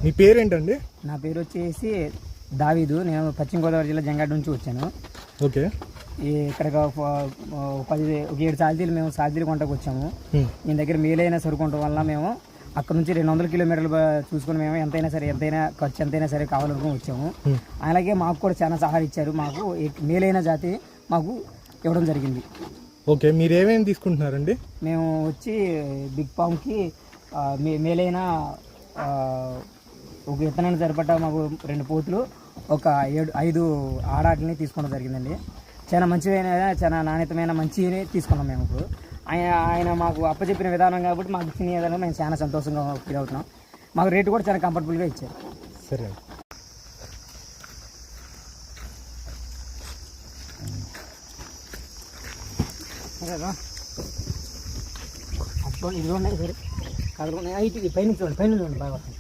మీ పేరేంటండి? నా పేరు వచ్చేసి దావీదు. నేను పశ్చిమ గోదావరి జిల్లా జంగాడ నుంచి వచ్చాను. ఓకే. ఇక్కడికి 7 సాలతీలు మేము సాలతీలు కొంటకు వచ్చాము. దీని దగ్గర మేలైన సరుకు ఉండటం వల్ల మేము అక్కడ నుంచి 200 కిలోమీటర్లు చూసుకుని మేము ఎంతైనా ఖర్చు ఎంతైనా సరే కావాలనుకుని వచ్చాము. అలాగే మాకు కూడా చాలా సహాయం ఇచ్చారు. మాకు మేలైన జాతి మాకు ఇవ్వడం జరిగింది. ఓకే, మీరు ఏమేమి తీసుకుంటున్నారండి? మేము వచ్చి బిగ్ పామ్కి మేలైన ఒక విత్తనాన్ని సరిపడ్డ మాకు 2 పోతులు, ఒక 5 ఆడాటిని తీసుకోవడం జరిగిందండి. చాలా మంచివైన, చాలా నాణ్యతమైన మంచిని తీసుకున్నాం మేము. ఇప్పుడు ఆయన మాకు అప్పచెప్పిన విధానం కాబట్టి మాకు ఇచ్చిన విధానం మేము చాలా సంతోషంగా ఫీల్ అవుతున్నాం. మాకు రేటు కూడా చాలా కంఫర్టబుల్గా ఇచ్చారు. సరే. అప్పుడు ఇదిగో ఉన్నాయి సరే, కదులున్నాయి. పైన చూడండి, బాగా వస్తుంది.